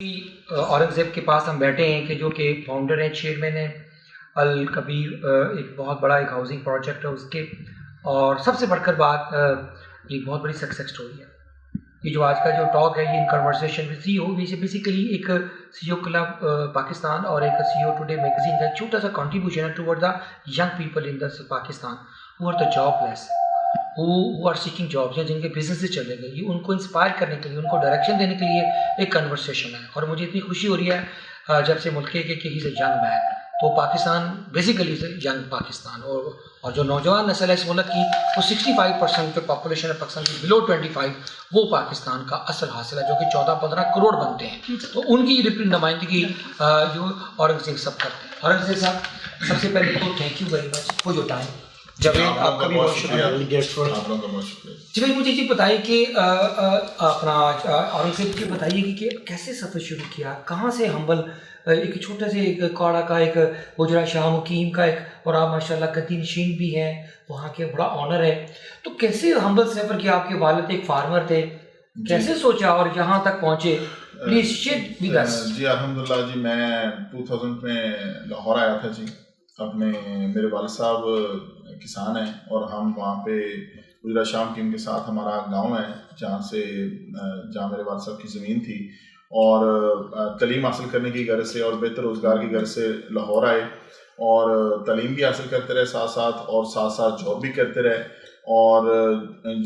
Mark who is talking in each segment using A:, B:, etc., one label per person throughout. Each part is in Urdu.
A: اورنگزیب کے پاس ہم بیٹھے ہیں کہ جو کہ فاؤنڈر ہیں، چیئرمین ہیں الکبیر، ایک بہت بڑا ایک ہاؤسنگ پروجیکٹ ہے اس کے، اور سب سے بڑھ کر بات یہ بہت بڑی سکسیس سٹوری ہے۔ یہ جو آج کا جو ٹاک ہے یہ in conversation with C O, basically ایک سی او کلب پاکستان اور ایک سی او ٹوڈے میگزین کا ایک چھوٹا سا کنٹریبیوشن ہے toward the young people in the Pakistan who are the jobless, who are seeking jobs، جن کے بزنس چلے گئے، یہ ان کو انسپائر کرنے کے لیے، ان کو ڈائریکشن دینے کے لیے ایک کنورسیشن ہے۔ اور مجھے اتنی خوشی ہو رہی ہے جب سے ملک کے کہ ہی از اے ینگ مین، تو Pakistan basically is a young Pakistan, اور جو نوجوان نسل ہے اس ملک کی وہ 65% جو پاپولیشن ہے پاکستان کی بلو 25، وہ پاکستان کا اصل حاصل ہے، جو کہ 14-15 کروڑ بنتے ہیں۔ تو ان کی نمائندگی جو اورنگزیب صاحب کرتے ہیں۔ اورنگزیب صاحب، سب سے پہلے تو thank you very much for your time. Javed, آپ کا بھی بہت شکریہ۔ جی بھائی، مجھے بتائیے کہ اپنا اورنگزیب کے بتائیے کہ کیسے سفر شروع کیا، کہاں سے ہمبل ایک چھوٹے سے ایک کاڑا کا ایک گجرا شاہ مقیم کا ایک، اور آپ ماشاء اللہ گدی نشین بھی ہیں وہاں کے، بڑا آنر ہے، تو کیسے ہمبل سفر کیا؟ آپ کے والد ایک فارمر تھے، کیسے سوچا اور یہاں تک پہنچے؟ Please share with us.
B: جی الحمدللہ، جی میں 2000 میں لاہور آیا تھا جی، اپنے میرے والد صاحب کسان ہیں اور ہم وہاں پہ گجرا شام ٹیم کے ساتھ ہمارا گاؤں ہے جہاں میرے والد صاحب کی زمین تھی، اور تعلیم حاصل کرنے کی غرض سے اور بہتر روزگار کی غرض سے لاہور آئے، اور تعلیم بھی حاصل کرتے رہے ساتھ ساتھ جاب بھی کرتے رہے، اور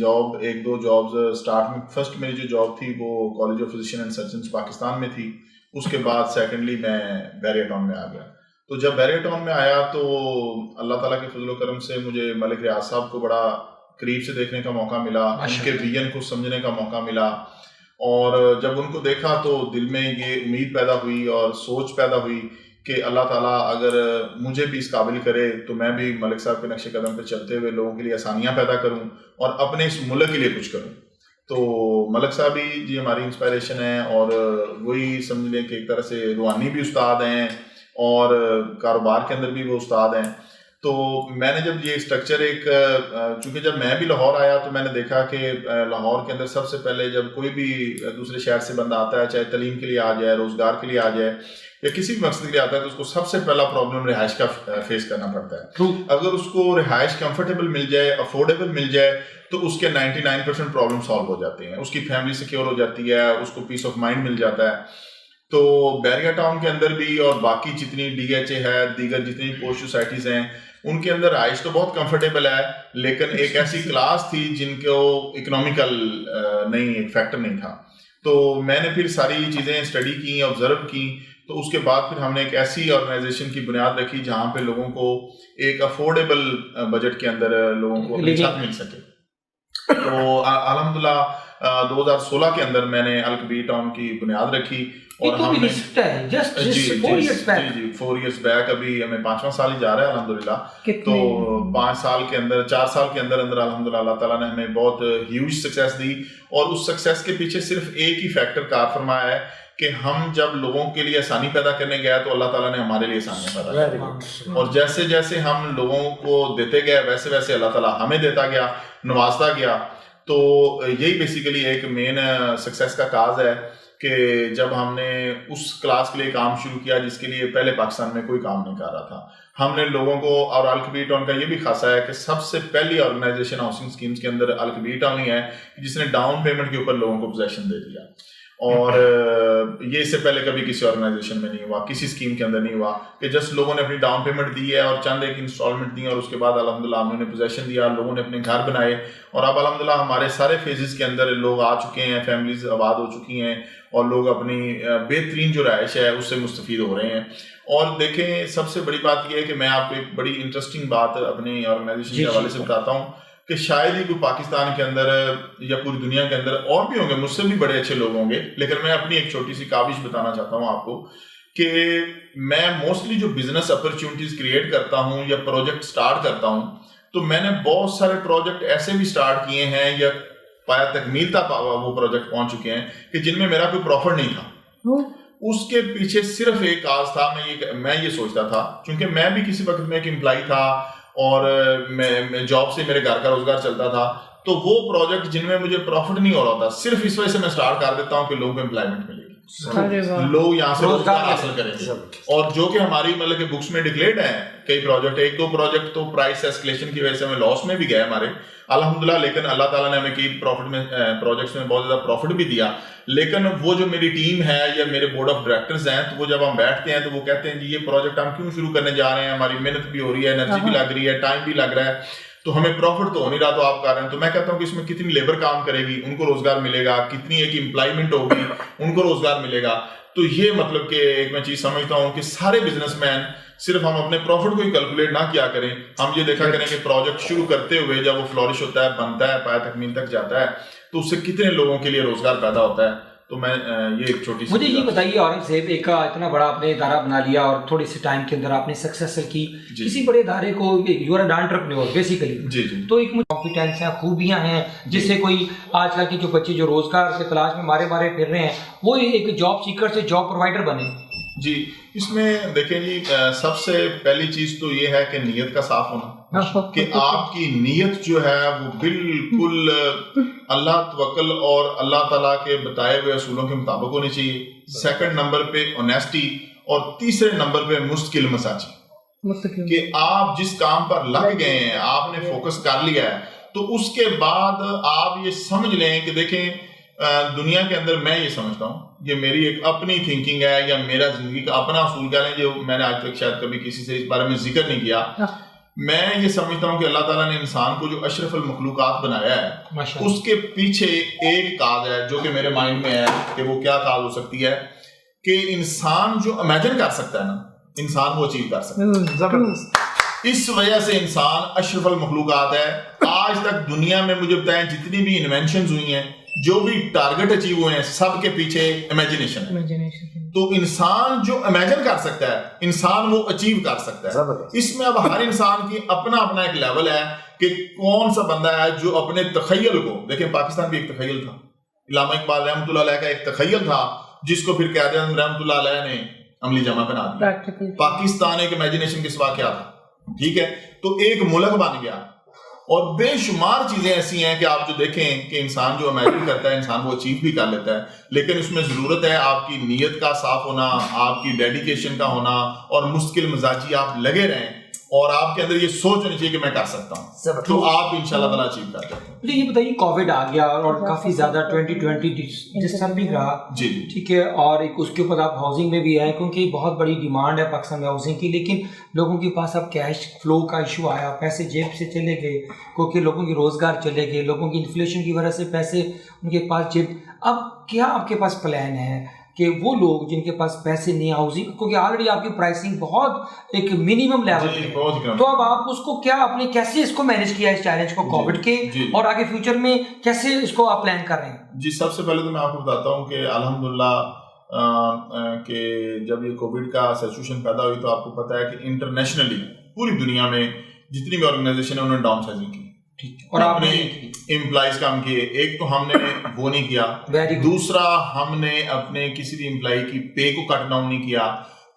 B: جاب 1-2 جابز اسٹارٹ میں، فرسٹ میری جو جاب تھی وہ college of physician and surgeons Pakistan میں تھی، اس کے بعد سیکنڈلی میں بیریا ٹاؤن میں آ گیا۔ تو جب بیریا ٹاؤن میں آیا تو اللہ تعالیٰ کے فضل و کرم سے مجھے ملک ریاض صاحب کو بڑا قریب سے دیکھنے کا موقع ملا، ان کے ویژن کو سمجھنے کا موقع ملا، اور جب ان کو دیکھا تو دل میں یہ امید پیدا ہوئی اور سوچ پیدا ہوئی کہ اللہ تعالیٰ اگر مجھے بھی اس قابل کرے تو میں بھی ملک صاحب کے نقش قدم پہ چلتے ہوئے لوگوں کے لیے آسانیاں پیدا کروں اور اپنے اس ملک کے لیے کچھ کروں۔ تو ملک صاحب ہی جی ہماری انسپائریشن ہے، اور وہی سمجھ لیں کہ ایک طرح سے روحانی بھی استاد ہیں اور کاروبار کے اندر بھی وہ استاد ہیں۔ تو میں نے جب یہ اسٹرکچر چونکہ جب میں بھی لاہور آیا تو میں نے دیکھا کہ لاہور کے اندر سب سے پہلے جب کوئی بھی دوسرے شہر سے بندہ آتا ہے، چاہے تعلیم کے لیے آ جائے، روزگار کے لیے آ جائے یا کسی بھی مقصد کے لیے آتا ہے، تو اس کو سب سے پہلا پرابلم رہائش کا فیس کرنا پڑتا ہے۔ اگر اس کو رہائش کمفرٹیبل مل جائے، افورڈیبل مل جائے، تو اس کے 99% پرابلم سالو ہو جاتے ہیں، اس کی فیملی سیکیور ہو جاتی ہے، اس کو پیس آف مائنڈ مل جاتا ہے۔ تو بیریا ٹاؤن کے اندر بھی اور باقی جتنی ڈی ایچ اے ہے، دیگر جتنی پوسٹ سوسائٹیز ہیں، ان کے اندر رہائش تو بہت کمفرٹیبل ہے، لیکن ایک ایسی کلاس تھی جن کو اکنامیکل نہیں، ایک فیکٹر نہیں تھا۔ تو میں نے پھر ساری چیزیں اسٹڈی کی، آبزرو کی، تو اس کے بعد پھر ہم نے ایک ایسی آرگنائزیشن کی بنیاد رکھی جہاں پہ لوگوں کو ایک افورڈیبل بجٹ کے اندر لوگوں کو اپنی چھت مل سکے۔ تو الحمدللہ 2016 کے اندر میں نے الکبیر ٹاؤن کی بنیاد رکھی، اور ہم نے جی 4 ایئرس بیک، ابھی ہمیں 5واں سال ہی جا رہا ہے الحمدللہ۔ تو 4 سال کے اندر الحمدللہ اللہ تعالیٰ نے ہمیں بہت ہیوج سکسیس دی، اور اس سکسیس کے پیچھے صرف ایک ہی فیکٹر کار فرمایا ہے کہ ہم جب لوگوں کے لیے آسانی پیدا کرنے گئے تو اللہ تعالیٰ نے ہمارے لیے آسانیاں پیدا کی، اور جیسے جیسے ہم لوگوں کو دیتے گئے ویسے ویسے اللہ تعالیٰ ہمیں دیتا گیا، نوازتا گیا۔ تو یہی بیسیکلی ایک مین سکسیس کا کاز ہے کہ جب ہم نے اس کلاس کے لیے کام شروع کیا جس کے لیے پہلے پاکستان میں کوئی کام نہیں کر رہا تھا، ہم نے لوگوں کو، اور الکبیر ٹاؤن کا یہ بھی خاصہ ہے کہ سب سے پہلی آرگنائزیشن ہاؤسنگ اسکیمز کے اندر الکبیر ٹاؤن ہی ہے جس نے ڈاؤن پیمنٹ کے اوپر لوگوں کو پوزیشن دے دیا، اور یہ اس سے پہلے کبھی کسی آرگنائزیشن میں نہیں ہوا، کسی اسکیم کے اندر نہیں ہوا کہ جسٹ لوگوں نے اپنی ڈاؤن پیمنٹ دی ہے اور چند ایک انسٹالمنٹ دی، اور اس کے بعد الحمدللہ ہم نے پوزیشن دیا، لوگوں نے اپنے گھر بنائے، اور اب الحمدللہ ہمارے سارے فیزز کے اندر لوگ آ چکے ہیں، فیملیز آباد ہو چکی ہیں، اور لوگ اپنی بہترین جو رہائش ہے اس سے مستفید ہو رہے ہیں۔ اور دیکھیں، سب سے بڑی بات یہ ہے کہ میں آپ کو ایک بڑی انٹرسٹنگ بات اپنی آرگنائزیشن کے حوالے سے بتاتا ہوں کہ شاید ہی کوئی پاکستان کے اندر یا پوری دنیا کے اندر، اور بھی ہوں گے مجھ سے بھی بڑے اچھے لوگ ہوں گے، لیکن میں اپنی ایک چھوٹی سی کاوش بتانا چاہتا ہوں آپ کو کہ میں موسٹلی جو بزنس اپرچونٹیز کریٹ کرتا ہوں یا پروجیکٹ سٹارٹ کرتا ہوں، تو میں نے بہت سارے پروجیکٹ ایسے بھی سٹارٹ کیے ہیں یا پایا تکمیل تک وہ پروجیکٹ پہنچ چکے ہیں کہ جن میں میرا کوئی پروفٹ نہیں تھا۔ اس کے پیچھے صرف ایک کاز تھا، میں یہ سوچتا تھا، چونکہ میں بھی کسی وقت میں ایک امپلائی تھا اور میں جاب سے میرے گھر کا روزگار چلتا تھا، تو وہ پروجیکٹ جن میں مجھے پروفٹ نہیں ہو رہا تھا، صرف اس وجہ سے میں سٹارٹ کر دیتا ہوں کہ لوگوں کو امپلائمنٹ ملے گی۔ لوگ یہاں سے روزگار حاصل کریں گے. اور جو کہ ہماری مطلب کہ بکس میں ڈکلیئرڈ ہیں کئی پروجیکٹ, 1-2 پروجیکٹ تو پرائس ایسکلیشن کی وجہ سے ہمیں لاس میں بھی گئے ہمارے الحمدللہ, لیکن اللہ تعالیٰ نے ہمیں کی پروفٹ میں پروجیکٹس میں بہت زیادہ پروفٹ بھی دیا. لیکن وہ جو میری ٹیم ہے یا میرے بورڈ آف ڈائریکٹرز ہیں, تو وہ جب ہم بیٹھتے ہیں تو وہ کہتے ہیں جی یہ پروجیکٹ ہم کیوں شروع کرنے جا رہے ہیں, ہماری محنت بھی ہو رہی ہے, انرجی بھی لگ رہی ہے, ٹائم بھی لگ رہا ہے, تو ہمیں پروفٹ تو ہو نہیں رہا, تو آپ کر رہے ہیں. تو میں کہتا ہوں کہ اس میں کتنی لیبر کام کرے گی, ان کو روزگار ملے گا, کتنی ایک امپلائمنٹ ہوگی, ان کو روزگار ملے گا. تو یہ مطلب کہ ایک میں چیز سمجھتا ہوں کہ سارے بزنس مین صرف ہم اپنے پروفٹ کو ہی کیلکولیٹ نہ کیا کریں, ہم یہ دیکھا کریں کہ پروجیکٹ شروع کرتے ہوئے جب وہ فلورش ہوتا ہے, بنتا ہے, پایہ تکمیل تک جاتا ہے, تو اس سے کتنے لوگوں کے لیے روزگار پیدا ہوتا ہے. تو میں یہ ایک چھوٹی سی,
A: مجھے یہ بتائیے اورنگزیب, ایک اتنا بڑا آپ نے ادارہ بنا لیا اور تھوڑی سی ٹائم کے اندر آپ نے سکسیس کی, کسی بڑے ادارے کو, you are an entrepreneur basically, تو ایک کمپیٹنس ہیں, خوبیاں ہیں, جس سے کوئی آج کل کے جو بچے جو روزگار کے تلاش میں مارے پھر رہے ہیں, وہ ایک جاب سیکر سے جاب پرووائڈر بنے.
B: جی اس میں دیکھیں جی, سب سے پہلی چیز تو یہ ہے کہ نیت کا صاف ہونا, کہ آپ کی نیت جو ہے وہ بالکل اللہ توکل اور اللہ تعالیٰ کے بتائے ہوئے اصولوں کے مطابق ہونی چاہیے. سیکنڈ نمبر پہ آنیسٹی, اور تیسرے نمبر پہ مستقل مزاجی, کہ آپ جس کام پر لگ گئے ہیں, آپ نے فوکس کر لیا ہے, تو اس کے بعد آپ یہ سمجھ لیں کہ دیکھیں دنیا کے اندر, میں یہ سمجھتا ہوں, یہ میری ایک اپنی تھنکنگ ہے یا میرا زندگی کا اپنا اصول کہہ لیں, جو میں نے آج تک شاید کبھی کسی سے اس بارے میں ذکر نہیں کیا. میں یہ سمجھتا ہوں کہ اللہ تعالیٰ نے انسان کو جو اشرف المخلوقات بنایا ہے, اس کے پیچھے ایک کاز ہے جو کہ میرے مائنڈ میں ہے کہ وہ کیا کاز ہو سکتی ہے, کہ انسان جو امیجن کر سکتا ہے نا, انسان وہ اچیو کر سکتا ہے. اس وجہ سے انسان اشرف المخلوقات ہے. آج تک دنیا میں مجھے بتائیں جتنی بھی انوینشنز ہوئی ہیں, جو بھی ٹارگٹ اچیو ہوئے ہیں, سب کے پیچھے امیجنیشن ہے. تو انسان جو امیجن کر سکتا ہے, انسان وہ اچیو کر سکتا ہے. اس میں اب ہر انسان کی اپنا اپنا ایک لیول ہے کہ کون سا بندہ ہے جو اپنے تخیل کو, دیکھیں پاکستان بھی ایک تخیل تھا, علامہ اقبال رحمۃ اللہ علیہ کا ایک تخیل تھا, جس کو پھر قائد اعظم رحمۃ اللہ علیہ نے عملی جمع بنا دیا. پاکستان ایک امیجنیشن کے سوا کیا تھا, ٹھیک ہے, تو ایک ملک بن گیا. اور بے شمار چیزیں ایسی ہیں کہ آپ جو دیکھیں کہ انسان جو امیجن کرتا ہے, انسان وہ اچیو بھی کر لیتا ہے, لیکن اس میں ضرورت ہے آپ کی نیت کا صاف ہونا, آپ کی ڈیڈیکیشن کا ہونا, اور مستقل مزاجی آپ لگے رہیں, اور آپ کے اندر یہ سوچ ہونی چاہیے کہ میں کر سکتا ہوں, تو آپ انشاءاللہ تعالیٰ اچیو کر سکتے ہیں.
A: مجھے یہ بتائیے, کووڈ آ گیا اور کافی زیادہ 2020 ڈسٹربنگ رہا, ٹھیک ہے, اور ایک اس کے اوپر آپ ہاؤسنگ میں بھی آئے, کیونکہ بہت بڑی ڈیمانڈ ہے پاکستان میں ہاؤسنگ کی, لیکن لوگوں کے پاس اب کیش فلو کا ایشو آیا, پیسے جیب سے چلے گئے, کیونکہ لوگوں کی روزگار چلے گئے, لوگوں کی انفلیشن کی وجہ سے پیسے ان کے پاس جیب. اب کیا آپ کے پاس پلان ہے کہ وہ لوگ جن کے پاس پیسے نہیں, ہاؤسنگ کیونکہ آلریڈی آپ کی پرائسنگ بہت ایک منیمم لیول پہ, تو اب آپ اس کو کیا, آپ نے کیسے اس کو مینیج کیا اس چیلنج کو کووڈ کے, اور آگے فیوچر میں کیسے اس کو آپ پلان کر رہے ہیں؟
B: جی سب سے پہلے تو میں آپ کو بتاتا ہوں کہ الحمدللہ کہ جب یہ کووڈ کا سچویشن پیدا ہوئی, تو آپ کو پتہ ہے کہ انٹرنیشنلی پوری دنیا میں جتنی بھی آرگنائزیشن ہے انہوں نے ڈاؤن سائزنگ کی, اور اپنے امپلائیز کام کیے. ایک تو ہم نے وہ نہیں کیا, دوسرا ہم نے اپنے کسی بھی امپلائی کی پے کو کٹ ڈاؤن نہیں کیا,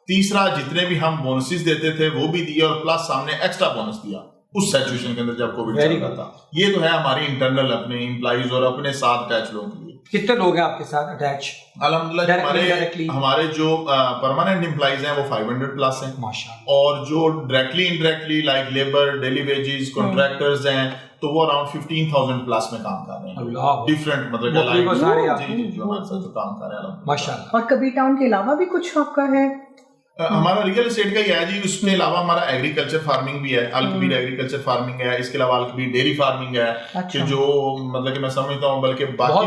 B: تیسرا جتنے بھی ہم بونسز دیتے تھے وہ بھی دیے, اور پلس ہم نے ایکسٹرا بونس دیا اس سچویشن کے اندر جب کووڈ چل رہا تھا. یہ تو ہے ہماری انٹرنل اپنے امپلائیز اور اپنے ساتھ اٹیچ لوگوں کے لیے.
A: کتنے لوگ ہیں آپ کے ساتھ اٹیچ؟
B: الحمدللہ ہمارے جو پرماننٹ امپلائیز ہیں وہ 500 پلس ہیں, اور جو directly indirectly like labour, daily wages, contractors ہیں, تو وہ اراؤنڈ 15,000 پلس میں کام کر رہے ہیں. ڈفرینٹ مطلب جو ہمارے ساتھ کام کر رہے ہیں
A: ماشاءاللہ.
C: اور کبھی ٹاؤن کے علاوہ بھی کچھ آپ کا ہے؟
B: ہمارا ریئل اسٹیٹ کا ہی ہے جی, اس کے علاوہ ہمارا ایگریکلچر فارمنگ بھی ہے, الکبیر ایگریکلچر فارمنگ ہے, اس کے علاوہ الکبیر ڈیری فارمنگ ہے, کہ جو مطلب کہ میں سمجھتا ہوں بلکہ باقی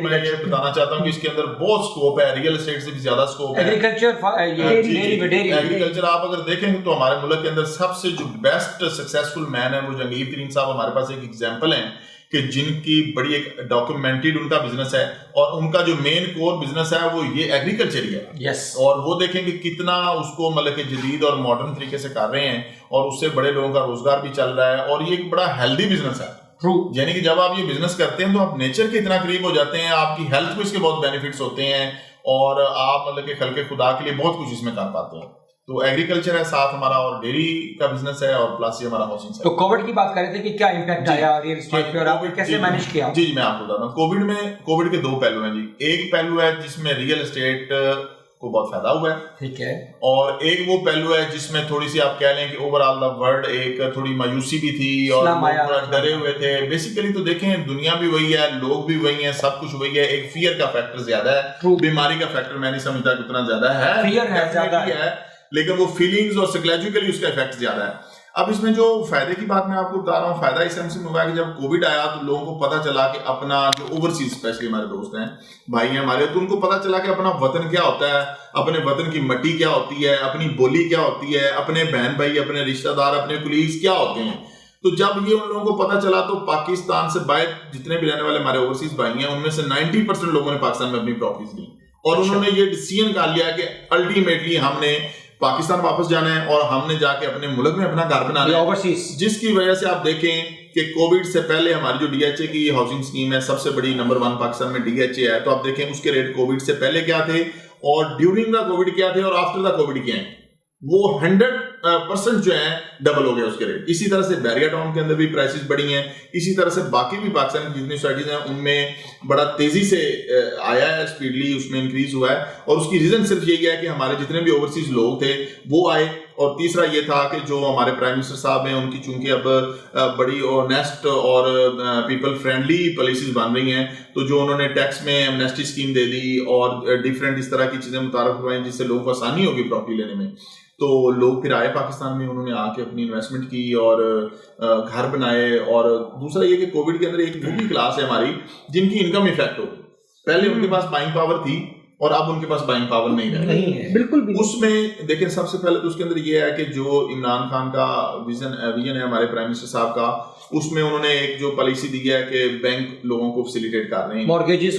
B: میں یہ بتانا چاہتا ہوں کہ اس کے اندر بہت سکوپ ہے, ریئل اسٹیٹ سے بھی زیادہ سکوپ ہے. ایگریکلچر آپ اگر دیکھیں تو ہمارے ملک کے اندر سب سے جو بیسٹ سکسیسفل مین ہے وہ جہانگیر ترین صاحب ہمارے پاس ایک ایگزامپل ہیں, کہ جن کی بڑی ایک ڈاکومنٹڈ ان کا بزنس ہے, اور ان کا جو مین کور بزنس ہے وہ یہ ایگریکلچر ہی ہے. اور وہ دیکھیں کہ کتنا اس کو مطلب کہ جدید اور ماڈرن طریقے سے کر رہے ہیں, اور اس سے بڑے لوگوں کا روزگار بھی چل رہا ہے, اور یہ ایک بڑا ہیلدی بزنس ہے. یعنی کہ جب آپ یہ بزنس کرتے ہیں تو آپ نیچر کے اتنا قریب ہو جاتے ہیں, آپ کی ہیلتھ کو اس کے بہت بینیفٹس ہوتے ہیں, اور آپ مطلب کہ خلق خدا کے لیے بہت کچھ اس میں کر پاتے ہیں. تو ایگریکلچر ہے ساتھ ہمارا اور ڈیری کا بزنس ہے اور پلس یہ ہمارا ہاؤسنگ ہے.
A: تو کووڈ کی بات کر رہے تھے کہ کیا امپیکٹ آیا ریئل اسٹیٹ پہ اور آپ نے کیسے مینیج کیا؟
B: جی میں آپ کو بتاتا ہوں. کووڈ کے دو پہلو ہیں جی. ایک پہلو ہے جس میں ریئل اسٹیٹ کو بہت فائدہ ہوا ہے,
A: ٹھیک ہے, اور
B: ایک وہ پہلو ہے جس میں تھوڑی سی آپ کہہ لیں کہ اوور آل دا ورلڈ ایک تھوڑی مایوسی بھی تھی اور تھوڑا ڈرے ہوئے تھے. بیسیکلی تو دیکھیں دنیا بھی وہی ہے, لوگ بھی وہی ہیں, سب کچھ وہی ہے. ایک فیئر کا فیکٹر زیادہ ہے, بیماری کا فیکٹر میں نہیں سمجھتا کہ اتنا زیادہ ہے,
A: فیئر ہے زیادہ ہے,
B: لیکن وہ فیلنگز اور سائیکولوجیکلی اس کا افیکٹ زیادہ ہے. اب اس میں جو فائدے کی بات میں آپ کو بتا رہا ہوں, فائدہ اس سینس میں ہوا کہ جب کووڈ آیا تو لوگوں کو پتہ چلا کہ اپنا جو اوورسیز اسپیشلی ہمارے دوست ہیں, بھائی ہیں ہمارے, تو ان کو پتہ چلا کہ اپنا وطن کیا ہوتا ہے, اپنے وطن کی مٹی کیا ہوتی ہے, اپنی بولی کیا ہوتی ہے, اپنے بہن بھائی, اپنے رشتہ دار, اپنے کولیگز کیا ہوتے ہیں. تو جب یہ ان لوگوں کو پتہ چلا تو پاکستان سے باہر جتنے بھی رہنے والے ہمارے اوورسیز بھائی ہیں ان میں سے 90% لوگوں نے پاکستان میں اپنی پراپرٹیز لی اور انہوں نے یہ ڈیسیژن کر لیا کہ الٹیمیٹلی ہم نے پاکستان واپس جانا ہے اور ہم نے جا کے اپنے ملک میں اپنا گھر بنانا ہے اوورسیز. جس کی وجہ سے آپ دیکھیں کہ کووڈ سے پہلے ہماری جو ڈی ایچ اے کی ہاؤسنگ اسکیم ہے سب سے بڑی نمبر 1 پاکستان میں ڈی ایچ اے ہے, تو آپ دیکھیں اس کے ریٹ کووڈ سے پہلے کیا تھے اور ڈیورنگ دا کووڈ کیا تھے اور آفٹر دا کووڈ کیا ہیں, وہ 100% جو ہے ڈبل ہو گیا اس کے ریٹ. اسی طرح سے بیریا ٹاؤن کے اندر بھی پرائسز بڑھی ہیں, اسی طرح سے باقی بھی پاکستان کی جتنی سوسائٹیز ہیں ان میں بڑا تیزی سے آیا ہے, اسپیڈلی اس میں انکریز ہوا ہے. اور اس کی ریزن صرف یہی ہے کہ ہمارے جتنے بھی اوورسیز لوگ تھے وہ آئے, اور تیسرا یہ تھا کہ جو ہمارے پرائم منسٹر صاحب ہیں ان کی چونکہ اب بڑی آنیسٹ اور پیپل فرینڈلی پالیسیز بن رہی ہیں, تو جو انہوں نے ٹیکس میں ایمنیسٹی اسکیم دے دی اور ڈفرینٹ اس طرح کی چیزیں متعارف ہوئیں جس سے لوگوں کو آسانی ہوگی پراپرٹی لینے میں, تو لوگ پھر آئے پاکستان میں, انہوں نے آ کے اپنی انویسٹمنٹ کی اور گھر بنائے. اور دوسرا یہ کہ کووڈ کے اندر ایک وہ بھی کلاس ہے ہماری جن کی انکم افیکٹ ہو, پہلے ان کے پاس بائنگ پاور تھی اور اب ان کے پاس بائنگ پاور نہیں ہے
C: بالکل بھی.
B: اس میں دیکھیں سب سے پہلے تو اس کے اندر یہ ہے کہ جو عمران خان کا ویژن ہے ہمارے پرائم منسٹر صاحب کا, اس میں انہوں نے ایک جو پالیسی دی ہے کہ بینک لوگوں کو فیسیلیٹیٹ کر رہے ہیں, مارگیجز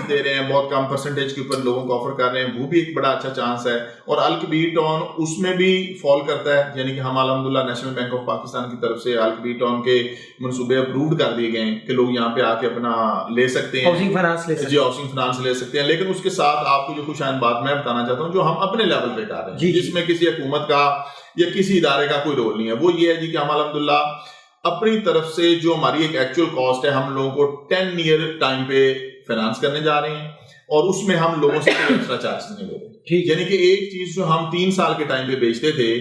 B: دے رہے ہیں, بہت کم پرسنٹیج کے اوپر لوگوں کو آفر کر رہے ہیں, وہ بھی ایک بڑا اچھا چانس ہے. اور الکبیر ٹاؤن اس میں بھی فال کرتا ہے, یعنی کہ ہم الحمدللہ نیشنل بینک آف پاکستان کی طرف سے الکبیر ٹاؤن کے منصوبے اپرووڈ کر دیے گئے ہیں کہ لوگ یہاں پہ آ کے اپنا لے سکتے ہیں, ہاؤسنگ فائنانس لے سکتے ہیں. لیکن اس کے ساتھ آپ کو جو خوش بات میں بتانا چاہتا ہوں جو ہم اپنے لیول پہ کر رہے ہیں, جس میں کسی حکومت کا یا کسی ادارے کا کوئی رول نہیں ہے, وہ یہ ہے جی کہ ہم الحمدللہ اپنی طرف سے جو ہماری ایک ایکچوئل کاسٹ ہے ہم لوگوں کو 10 ایئر ٹائم پہ فائنانس کرنے جا رہے ہیں, اور اس میں ہم لوگوں سے کوئی ایکسٹرا چارج نہیں لے رہے. یعنی کہ ایک چیز جو ہم 3 سال کے ٹائم پہ بیچتے تھے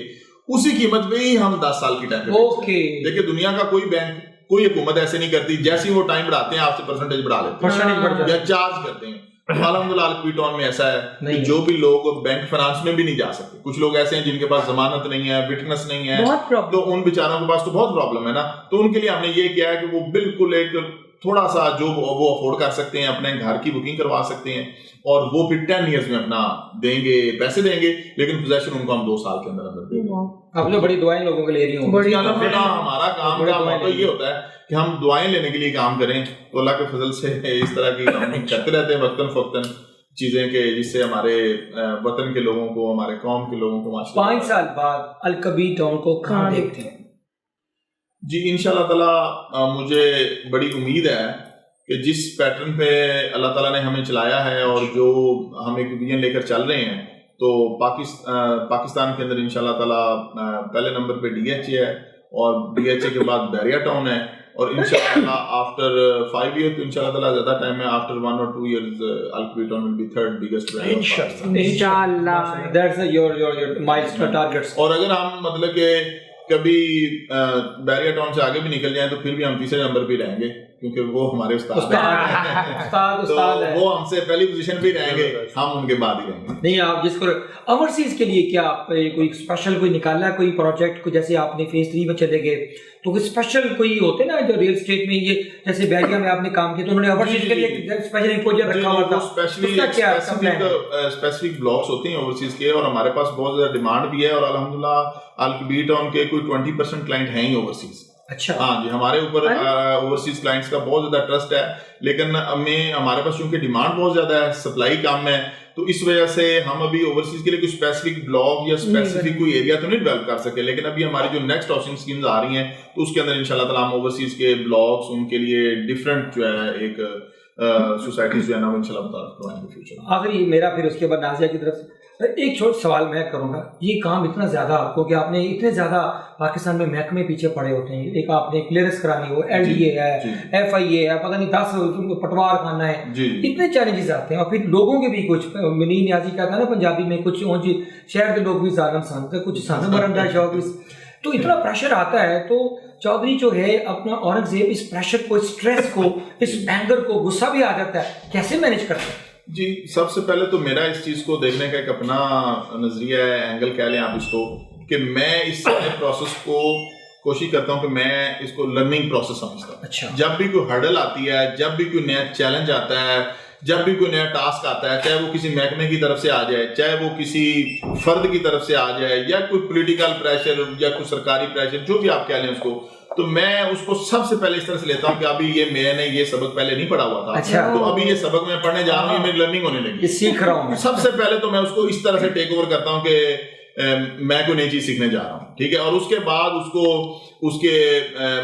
B: اسی قیمت پہ ہی ہم 10 سال کی ٹائم پہ بیچتے ہیں. دیکھیں دنیا کا کوئی بینک کوئی حکومت ایسے نہیں کرتی, جیسے وہ ٹائم بڑھاتے ہیں آپ سے پرسنٹیج بڑھا لیتے ہیں یا چارج کرتے ہیں. الحمدللہ الکبیر ٹاؤن میں ایسا ہے کہ جو بھی لوگ بینک فائنانس میں بھی نہیں جا سکتے, کچھ لوگ ایسے ہیں جن کے پاس ضمانت نہیں ہے, وٹنس نہیں ہے, تو ان بیچاروں کے پاس تو بہت پرابلم ہے نا, تو ان کے لیے ہم نے یہ کیا ہے کہ وہ بالکل ایک تھوڑا سا جو وہ افورڈ کر سکتے ہیں اپنے گھر کی بکنگ کروا سکتے ہیں, اور وہ پھر 10 ایئرز میں اپنا دیں گے, پیسے دیں گے, لیکن پوزیشن ان کو ہم 2 سال کے اندر دیں گے.
A: آپ نے بڑی دعائیں لوگوں کے لے رہی ہوں.
B: ہمارا کام کا موٹو یہ ہوتا ہے کہ ہم دعائیں لینے کے لیے کام کریں, تو اللہ کے فضل سے اس طرح کی ہم کرتے رہتے ہیں وقتاً فوقتاً چیزیں کہ جس سے ہمارے وطن کے لوگوں کو, ہمارے قوم کے لوگوں کو
A: 5 سال بعد الکبیر ٹاؤن کو کہاں دیکھتے ہیں؟
B: جی انشاءاللہ تعالیٰ مجھے بڑی امید ہے کہ جس پیٹرن پہ اللہ تعالیٰ نے ہمیں چلایا ہے اور جو ہم ایک ویژن لے کر چل رہے ہیں, تو پاکستان کے اندر انشاءاللہ تعالیٰ پہلے نمبر پہ ڈی ایچ اے ہے, اور ڈی ایچ اے کے بعد بیریا ٹاؤن ہے, اور انشاءاللہ آفٹر 5 years تو انشاءاللہ تعالیٰ زیادہ ٹائم ہے, after 1 or 2 years Alkabir town will be 3rd biggest brand of Pakistan.
C: انشاءاللہ
A: that's your milestone targets.
B: اور اگر ہم مطلب کہ کبھی بیریا ٹاؤن سے آگے بھی نکل جائیں تو پھر بھی ہم 3رے نمبر پہ رہیں گے, کیونکہ وہ ہمارے استاد ہیں, وہ ہم سے پہلی پوزیشن پہ رہیں گے, ہم ان کے بعد ہی رہیں گے.
A: نہیں آپ جس کو اوورسیز کے لیے کیا کوئی اسپیشل کوئی نکالا کوئی پروجیکٹ کو, جیسے آپ نے فیز 3 میں چلے گئے تو کوئی اسپیشل کوئی ہوتے نا جو ریل اسٹیٹ میں یہ جیسے بیریا میں آپ نے کام کیا تو انہوں نے اوورسیز کے لیے اسپیشل ایکسپوجر رکھا ہوا تھا,
B: اسپیسیفک بلاکس ہوتے ہیں اوورسیز کے, اور ہمارے پاس بہت زیادہ ڈیمانڈ بھی ہے, اور الحمدللہ الکبیر ٹاؤن کے کوئی 20% کلائنٹ ہیں ہی اوورسیز.
A: اچھا
B: ہاں جی, ہمارے اوپر اوورسیز کلائنٹس کا بہت زیادہ ٹرسٹ ہے, لیکن ہمارے پاس چونکہ ڈیمانڈ بہت زیادہ ہے, سپلائی کم ہے, تو اس وجہ سے ہم ابھی اوورسیز کے لیے کوئی اسپیسیفک بلاک یا اسپیسیفک کوئی ایریا تو نہیں ڈیولپ کر سکے. لیکن ابھی ہماری جو نیکسٹ ہاؤسنگ اسکیمز آ رہی ہیں تو اس کے اندر انشاءاللہ تعالیٰ ہم اوورسیز کے بلاکس ان کے لیے ڈفرینٹ جو ہے ایک سوسائٹیز جو ہے نا وہ انشاءاللہ متعارف کروائیں گے فیوچر.
D: آخری میرا پھر اس کے بعد نازیہ کی طرف سے ایک چھوٹا سوال میں کروں گا. یہ کام اتنا زیادہ کیونکہ آپ نے اتنے زیادہ پاکستان میں محکمے پیچھے پڑے ہوتے ہیں, ایک آپ نے کلیئرنس کرانی ہو, ایل ڈی اے ہے, ایف آئی اے ہے, پتہ نہیں 10 پٹوار خانہ ہے, اتنے چیلنجز آتے ہیں. اور پھر لوگوں کے بھی کچھ منی نیازی کہتا ہے نا پنجابی میں, کچھ شہر کے لوگ بھی ظالم سمجھتے ہیں, کچھ سن برندہ شوق, تو اتنا پریشر آتا ہے. تو چودھری جو ہے اپنا اورنگزیب اس پریشر کو, اس اسٹریس کو, اس اینگر کو, غصہ بھی آ جاتا ہے, کیسے مینیج کرتے ہیں؟
B: جی سب سے پہلے تو میرا اس چیز کو دیکھنے کا ایک اپنا نظریہ ہے, اینگل کہہ لیں آپ اس کو, کہ میں اس سارے پروسیس کو کوشش کرتا ہوں کہ میں اس کو لرننگ پروسیس سمجھتا ہوں.
D: اچھا.
B: جب بھی کوئی ہرڈل آتی ہے, جب بھی کوئی نیا چیلنج آتا ہے, جب بھی کوئی نیا ٹاسک آتا ہے, چاہے وہ کسی محکمے کی طرف سے آ جائے, چاہے وہ کسی فرد کی طرف سے آ جائے, یا کوئی پولیٹیکل پریشر یا کوئی سرکاری پریشر, جو بھی آپ کہہ لیں اس کو, تو میں اس کو سب سے پہلے اس طرح سے لیتا ہوں کہ ابھی یہ میں نے یہ سبق پہلے نہیں پڑھا ہوا تھا.
D: اچھا.
B: تو ابھی یہ سبق میں پڑھنے جا رہا ہوں, یہ میری لرننگ ہونے لگی,
D: سیکھ رہا ہوں.
B: سب سے پہلے تو میں اس کو اس طرح سے ٹیک اوور کرتا ہوں کہ میں کوئی نئی چیز سیکھنے جا رہا ہوں, ٹھیک ہے. اور اس کے بعد اس کو اس کے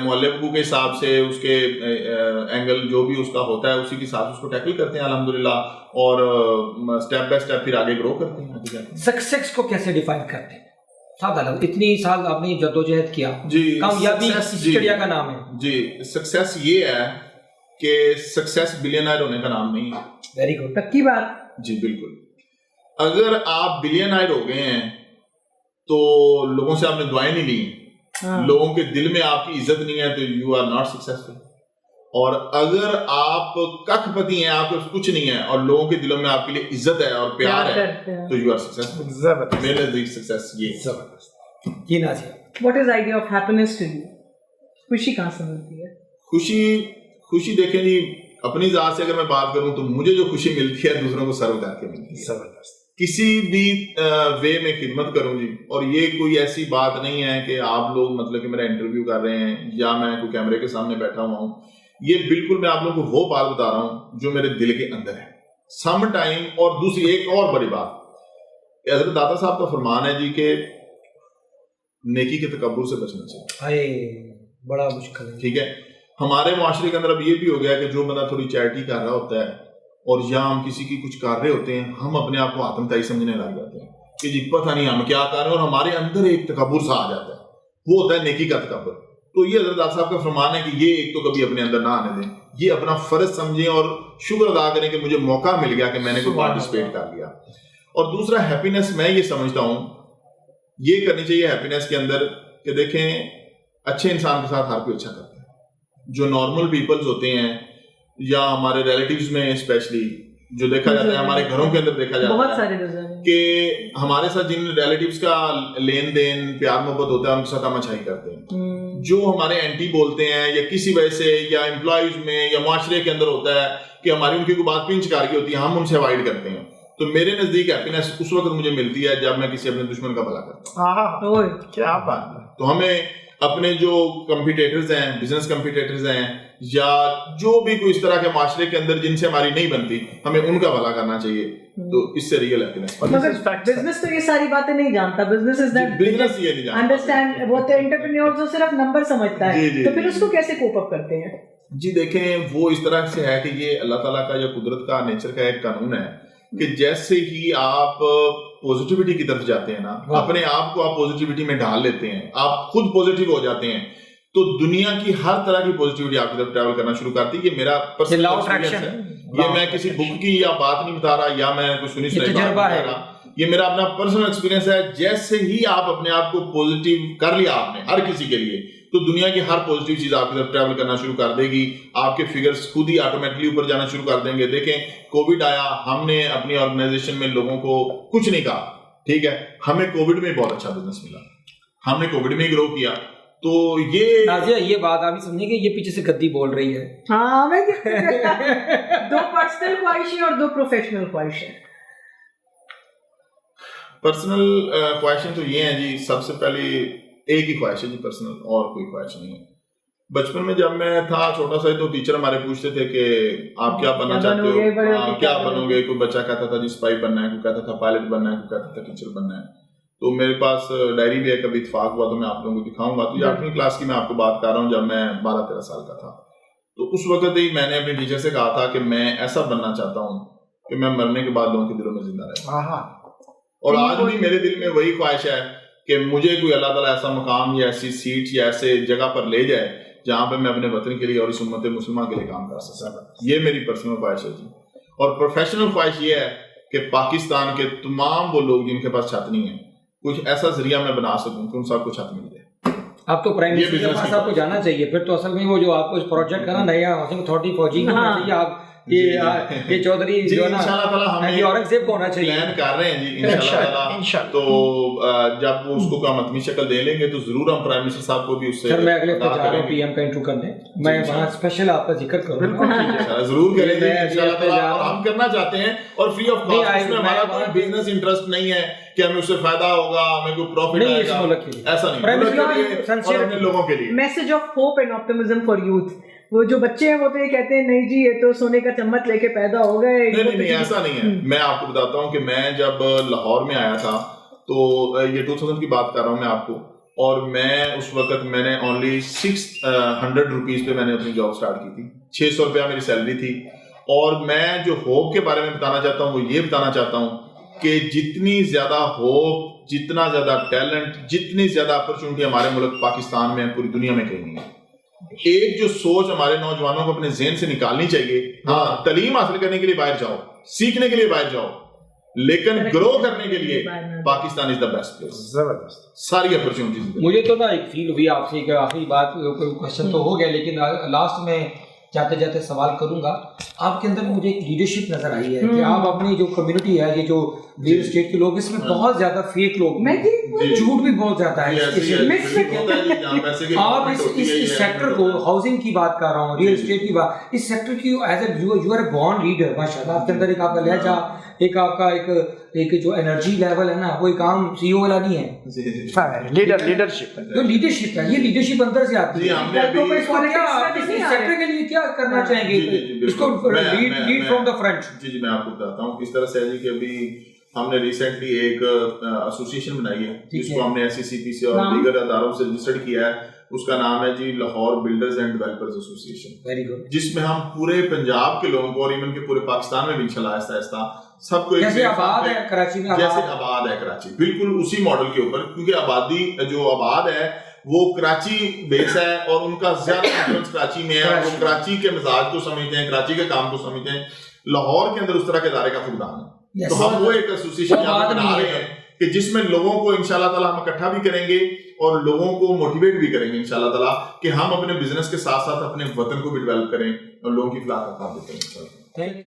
B: مؤلفوں کے حساب سے, اس کے اینگل جو بھی اس کا ہوتا ہے اسی کے حساب سے اس کو ٹیکل کرتے ہیں الحمدللہ, اور اسٹیپ بائی اسٹیپ پھر آگے گرو کرتے ہیں.
D: سکسیس کو کیسے ڈیفائن کرتے ہیں؟ سادہ لفظ, اتنی سال آپ نے جدوجہد کیا,
B: جی
D: کامیابی کس چڑیا کا نام ہے؟
B: جی سکسیس یہ ہے کہ سکسیس بلینئر ہونے کا نام نہیں ہے.
D: ویری گڈ,
C: پکی بات.
B: جی بالکل. اگر آپ بلینئر ہو گئے ہیں تو لوگوں سے آپ نے دعائیں نہیں لی, لوگوں کے دل میں آپ کی عزت نہیں ہے, تو یو آر ناٹ سکسیسفل. اور اگر آپ ککھ پتی ہیں, آپ کے کچھ نہیں ہے, اور لوگوں کے دلوں میں آپ کے لیے عزت ہے اور پیار ہے, تو یو آر سکسیسفل.
D: زبردست.
B: میرے نزدیک سکسیس یہ
D: زبردست. جی Nazia,
C: what is idea of happiness to you? خوشی کہاں سے ملتی ہے؟
B: خوشی دیکھیں جی, اپنی ذات سے اگر میں بات کروں تو مجھے جو خوشی ملتی ہے دوسروں کو سرو کر کے ملتی ہے.
D: زبردست.
B: کسی بھی وے میں خدمت کروں جی, اور یہ کوئی ایسی بات نہیں ہے کہ آپ لوگ مطلب کہ میرا انٹرویو کر رہے ہیں یا میں کوئی کیمرے کے سامنے بیٹھا ہوا ہوں. یہ بالکل میں آپ لوگوں کو وہ بات بتا رہا ہوں جو میرے دل کے اندر ہے سم ٹائم. اور دوسری ایک اور بڑی بات, حضرت داتا صاحب کا فرمان ہے جی کہ نیکی کے تکبر سے بچنا چاہیے.
D: بڑا مشکل ہے,
B: ٹھیک ہے. ہمارے معاشرے کے اندر اب یہ بھی ہو گیا کہ جو بندہ تھوڑی چیریٹی کر رہا ہوتا ہے, اور یا ہم کسی کی کچھ کر رہے ہوتے ہیں, ہم اپنے آپ کو آتم تائی سمجھنے لگ جاتے ہیں کہ جی پتہ نہیں ہم کیا کر رہے ہیں, اور ہمارے اندر ایک تکبر سا آ جاتا ہے, وہ ہوتا ہے نیکی کا تکبر. تو یہ حضرت صاحب کا فرمان ہے کہ یہ ایک تو کبھی اپنے اندر نہ آنے دیں, یہ اپنا فرض سمجھیں اور شکر ادا کریں کہ مجھے موقع مل گیا کہ میں نے کوئی پارٹیسپیٹ کر لیا. اور دوسرا ہیپینس, میں یہ سمجھتا ہوں یہ کرنی چاہیے ہیپینس کے اندر کہ دیکھیں اچھے انسان کے ساتھ ہر کوئی اچھا کرتا ہے. جو نارمل پیپلز ہوتے ہیں یا ہمارے ریلیٹیوز میں اسپیشلی جو دیکھا جاتا ہے, ہمارے گھروں کے اندر دیکھا جاتا ہے کہ ہمارے ساتھ جن ریلیٹیوز کا لین دین پیار محبت ہوتا ہے ان کے ساتھ ہم اچھائی کرتے ہیں. جو ہمارے اینٹی بولتے ہیں یا کسی وجہ سے یا امپلائیز میں یا معاشرے کے اندر ہوتا ہے کہ ہماری ان کی کوئی بات پنچ کار کی ہوتی ہے, ہم ان سے اوائڈ کرتے ہیں. تو میرے نزدیک ہیپینس اس وقت مجھے ملتی ہے جب میں کسی اپنے دشمن کا بھلا کرتا ہوں.
D: کیا بات.
B: تو ہمیں اپنے جو کمپیٹیٹرز ہیں, بزنس کمپیٹیٹرز ہیں, یا جو بھی کوئی اس طرح کے معاشرے کے اندر جن سے ہماری نہیں بنتی, ہمیں ان کا بھلا کرنا چاہیے. تو اس سے ریئل ہیپینس.
C: مگر بزنس تو یہ ساری باتیں نہیں جانتا. بزنس از دیٹ,
B: بزنس یہ نہیں جانتا,
C: انڈرسٹینڈ وہ تو انٹرپرینیور جو صرف نمبر سمجھتا ہے. تو پھر اس کو کیسے کوپ اپ کرتے ہیں؟
B: جی دیکھیں وہ اس طرح سے ہے کہ یہ اللہ تعالیٰ کا یا قدرت کا نیچر کا ایک قانون ہے کہ جیسے ہی آپ پوزیٹیوٹی کی طرف جاتے ہیں نا, اپنے آپ کو آپ پوزیٹیوٹی میں ڈال لیتے ہیں, آپ خود پوزیٹیو ہو جاتے ہیں, تو دنیا کی ہر طرح کی پوزیٹیوٹی آپ کی طرف ٹریول کرنا شروع کرتی ہے. یہ میرا پرسنل ایکسپیرینس ہے, یہ میں کسی بک کی یا بات نہیں بتا رہا یا میں کوئی سنی سنائی بات نہیں بتا رہا, یہ میرا اپنا پرسنل ایکسپیرینس ہے. جیسے ہی آپ اپنے آپ کو پوزیٹیو کر لیا آپ نے ہر کسی کے لیے, تو دنیا کی ہر پوزیٹیو چیز آپ کی طرف ٹریول کرنا شروع کر دے گی. آپ کے فگرز خود ہی آٹومیٹکلی اوپر جانا شروع کر دیں گے. دیکھیں کووڈ آیا, ہم نے اپنی آرگنائزیشن میں لوگوں کو کچھ نہیں کہا, ٹھیک ہے, ہمیں کووڈ میں بہت اچھا بزنس ملا, ہم نے کووڈ میں گرو کیا. تو یہ
D: نازیہ یہ بات آپ سمجھیں کہ یہ پیچھے سے گدی بول رہی ہے.
C: ہاں میں دو پرسنل خواہشیں اور دو پروفیشنل خواہشیں.
B: پرسنل خواہشیں تو یہ ہیں جی, سب سے پہلی ایک ہی خواہش ہے جی پرسنل, اور کوئی خواہش نہیں ہے. بچپن میں جب میں تھا چھوٹا سا تو ٹیچر ہمارے پوچھتے تھے کہ آپ کیا بننا چاہتے ہو, کیا بنو گے. کوئی بچہ کہتا تھا جی سپاہی بننا ہے, کوئی کہتا تھا پائلٹ بننا ہے, کوئی کہتا تھا ٹیچر بننا ہے. تو میرے پاس ڈائری بھی ہے, کبھی اتفاق ہوا تو میں آپ لوگوں کو دکھاؤں گا. تو یہ 8ویں کلاس کی میں آپ کو بات کر رہا ہوں, جب میں 12-13 سال کا تھا. تو اس وقت ہی میں نے اپنے ٹیچر سے کہا تھا کہ میں ایسا بننا چاہتا ہوں کہ میں مرنے کے بعد لوگوں کے دلوں میں زندہ رہوں. اور آج بھی میرے دل میں وہی خواہش ہے کہ مجھے کوئی اللہ تعالیٰ ایسا مقام یا ایسی سیٹ یا ایسے جگہ پر لے جائے جہاں پہ میں اپنے وطن کے لیے اور اس امت مسلمہ کے لیے کام کر سکتا. یہ میری پرسنل خواہش ہے جی. اور پروفیشنل خواہش یہ ہے کہ پاکستان کے تمام وہ لوگ جن کے پاس چھت نہیں ہے, کچھ ایسا ذریعہ میں بنا سکوں کہ ان سب کو چھت مل جائے.
D: اب تو پرائم منسٹر کے پاس آپ کو جانا چاہیے پھر تو. اصل میں وہ جو آپ کو اس پروجیکٹ کا نا نیا ہاؤسنگ اتھارٹی فوجی کا ہونا چاہیے. آپ یہ چودھری جو ہے نا
B: انشاءاللہ تعالیٰ ہم
D: اورنگزیب کو ہونا چاہیے.
B: پلان کر رہے ہیں جی انشاءاللہ. تو جب وہ اس کو ہم حتمی شکل دے لیں گے تو ضرور ہم پرائم منسٹر صاحب کو بھی اس سے.
D: سر میں اگلے ہفتے جا رہا ہوں پی ایم کا انٹرویو کرنے, میں وہاں اسپیشل آپ کا ذکر کروں.
B: بالکل ضرور کریں گے انشاءاللہ تعالیٰ. اور ہم کرنا چاہتے ہیں اور فری آف کاسٹ. اس میں ہمارا کوئی بزنس انٹرسٹ نہیں ہے کہ ہمیں اس سے فائدہ ہوگا, ہمیں کوئی پروفٹ آئے گا, ایسا نہیں. اور لوگوں کے لیے
C: message of hope and optimism for youth. وہ جو بچے ہیں وہ تو یہ کہتے ہیں نہیں جی یہ تو سونے کا چمچ لے کے پیدا ہو گئے.
B: نہیں ایسا نہیں ہے. میں آپ کو بتاتا ہوں کہ میں جب لاہور میں آیا تھا تو یہ 2000 کی بات کر رہا ہوں میں آپ کو, اور میں اس وقت میں نے اونلی 600 روپیز پہ میں نے اپنی جاب سٹارٹ کی تھی. 600 روپیہ میری سیلری تھی. اور میں جو ہوپ کے بارے میں بتانا چاہتا ہوں وہ یہ بتانا چاہتا ہوں کہ جتنی زیادہ ہوپ, جتنا زیادہ ٹیلنٹ, جتنی زیادہ اپرچونٹی ہمارے ملک پاکستان میں پوری دنیا میں کہیں نہیں ہے. ایک جو سوچ ہمارے نوجوانوں کو اپنے ذہن سے نکالنی چاہیے. ہاں تعلیم حاصل کرنے کے لیے باہر جاؤ, سیکھنے کے لیے باہر جاؤ, لیکن گرو کرنے کے لیے پاکستان از دا بیسٹ پلیس. زبردست ساری اپرچونٹیز.
D: مجھے تو نا ایک فیل ہوئی آپ سے کہ آخری بات کوشچن تو ہو گیا, لیکن لاسٹ میں جاتے جاتے سوال کروں گا. آپ کے اندر مجھے ایک لیڈرشپ نظر آئی ہے کہ آپ اپنی جو کمیونٹی ہے, یہ جو ریئل اسٹیٹ کے لوگ, اس میں بہت زیادہ فیک لوگ, جھوٹ بھی بہت زیادہ ہے. آپ اس سیکٹر کو, ہاؤسنگ کی بات کر رہا ہوں, ریئل اسٹیٹ کی بات, اس سیکٹر کی as a you are a born leader ماشاء اللہ. آپ کے اندر ایک آپ کا لہجہ, ایک آپ کا ایک جو انرجی لیول ہے نا, وہ ایک عام سی او والا نہیں ہے. لیڈرشپ جو لیڈرشپ ہے, یہ لیڈرشپ اندر سے آتی ہے. اس سیکٹر کے لیے کیا کرنا چاہیں گے اس کو لیڈ فرام دا فرنٹ؟
B: جی میں آپ کو بتاتا ہوں کس طرح سے ہے جی. کہ ابھی ہم نے ریسنٹلی ایک ایسوسیشن بنائی ہے جس کو ہم نے SCCP سے اور دیگر اداروں سے رجسٹرڈ کیا ہے. اس کا نام ہے جی Lahore builders and developers association. Very good. جس میں ہم پورے پنجاب کے لوگوں کو اور ایون کے پورے پاکستان میں بھی انشاءاللہ آہستہ آہستہ سب کو,
D: جیسے آباد ہے کراچی میں,
B: جیسے آباد ہے کراچی, بالکل اسی ماڈل کے اوپر. کیونکہ آبادی جو آباد ہے وہ کراچی بیس ہے اور ان کا زیادہ انفلوئنس کراچی میں ہے. وہ کراچی کے مزاج کو سمجھتے ہیں, کراچی کے کام کو سمجھتے ہیں. لاہور کے اندر اس طرح کے ادارے کا فقدان ہے. تو ہم وہ ایک ایسوسیشن بنا رہے ہیں کہ جس میں لوگوں کو انشاءاللہ تعالیٰ ہم اکٹھا بھی کریں گے اور لوگوں کو موٹیویٹ بھی کریں گے انشاءاللہ تعالیٰ کہ ہم اپنے بزنس کے ساتھ ساتھ اپنے وطن کو بھی ڈیولپ کریں اور لوگوں کی فلاح کا کام بھی کریں.